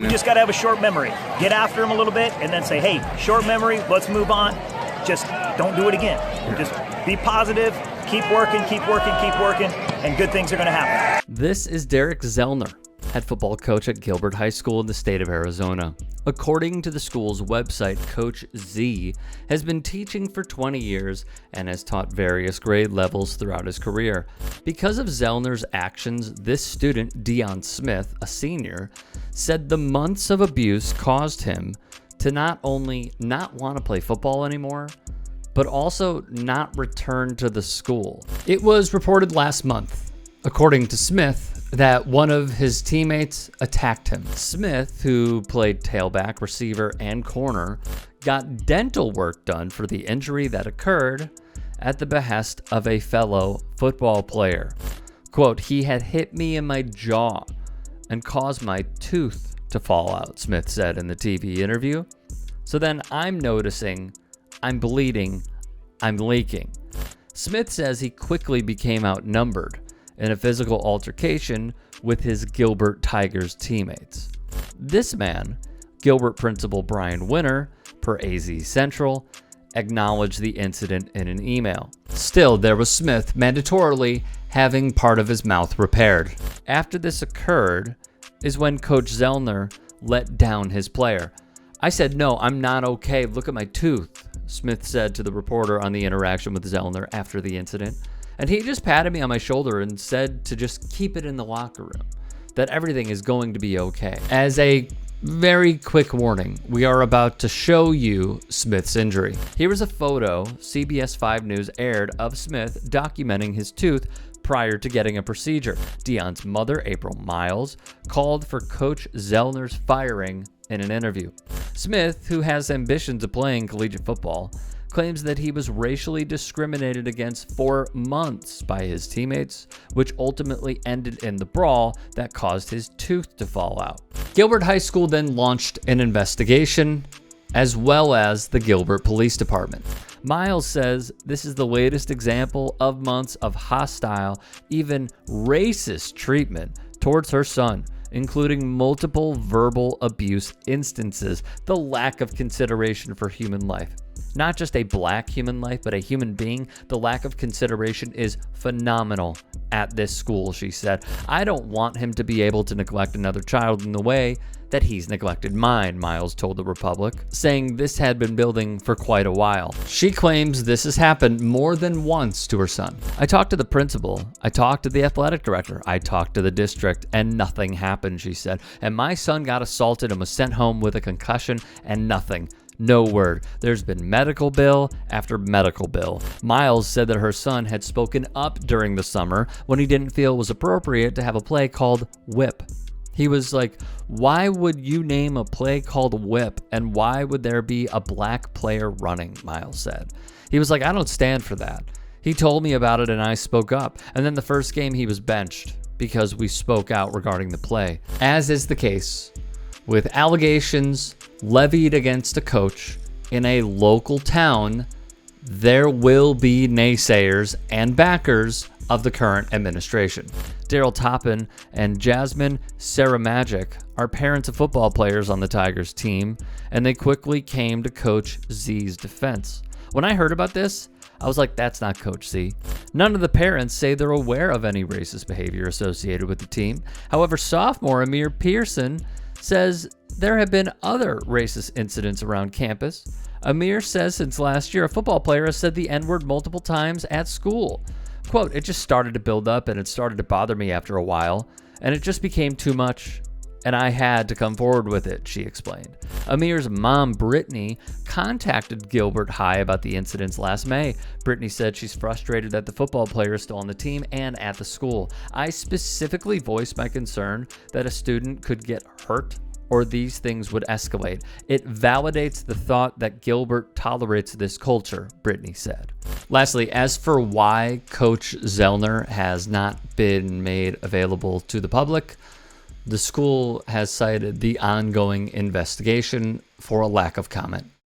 We just got to have a short memory. Get after him a little bit and then say, hey, short memory, let's move on. Just don't do it again. Just be positive, keep working, and good things are going to happen. This is Derek Zellner, head football coach at Gilbert High School in the state of Arizona. According to the school's website, Coach Z has been teaching for 20 years and has taught various grade levels throughout his career. Because of Zellner's actions, this student, Deion Smith, a senior, said the months of abuse caused him to not only not want to play football anymore, but also not return to the school. It was reported last month, according to Smith, that one of his teammates attacked him. Smith, who played tailback, receiver, and corner, got dental work done for the injury that occurred at the behest of a fellow football player. Quote, he had hit me in my jaw and caused my tooth to fall out, Smith said in the TV interview. So then I'm noticing, I'm bleeding, I'm leaking. Smith says he quickly became outnumbered in a physical altercation with his Gilbert Tigers teammates. This man, Gilbert principal Brian Winter, per AZ Central, acknowledged the incident in an email. Still, there was Smith mandatorily having part of his mouth repaired. After this occurred is when Coach Zellner let down his player. I said, no, I'm not okay. Look at my tooth, Smith said to the reporter on the interaction with Zellner after the incident. And he just patted me on my shoulder and said to just keep it in the locker room, that everything is going to be okay. As a very quick warning, we are about to show you Smith's injury. Here is a photo CBS 5 News aired of Smith documenting his tooth prior to getting a procedure. Deion's mother, April Miles, called for Coach Zellner's firing in an interview. Smith, who has ambitions of playing collegiate football, claims that he was racially discriminated against for months by his teammates, which ultimately ended in the brawl that caused his tooth to fall out. Gilbert High School then launched an investigation, as well as the Gilbert Police Department. Miles says this is the latest example of months of hostile, even racist treatment towards her son, including multiple verbal abuse instances, the lack of consideration for human life. Not just a black human life, but a human being. The lack of consideration is phenomenal at this school, she said. I don't want him to be able to neglect another child in the way that he's neglected mine, Miles told the Republic, saying this had been building for quite a while. She claims this has happened more than once to her son. I talked to the principal, I talked to the athletic director, I talked to the district, and nothing happened, she said. And my son got assaulted and was sent home with a concussion and nothing. No word. There's been medical bill after medical bill. Miles said that her son had spoken up during the summer when he didn't feel it was appropriate to have a play called Whip. He was like, why would you name a play called Whip and why would there be a black player running, Miles said. He was like, I don't stand for that. He told me about it and I spoke up. And then the first game he was benched because we spoke out regarding the play. As is the case with allegations levied against a coach in a local town, there will be naysayers and backers of the current administration. Daryl Toppin and Jasmine Saramagic are parents of football players on the Tigers team, and they quickly came to Coach Z's defense. When I heard about this, I was like, that's not Coach Z. None of the parents say they're aware of any racist behavior associated with the team. However, sophomore Amir Pearson says there have been other racist incidents around campus. Amir says since last year, a football player has said the N-word multiple times at school. Quote, it just started to build up and it started to bother me after a while, and it just became too much, and I had to come forward with it, she explained. Amir's mom, Brittany, contacted Gilbert High about the incidents last May. Brittany said she's frustrated that the football player is still on the team and at the school. I specifically voiced my concern that a student could get hurt or these things would escalate. It validates the thought that Gilbert tolerates this culture, Brittany said. Lastly, as for why Coach Zellner has not been made available to the public, the school has cited the ongoing investigation for a lack of comment.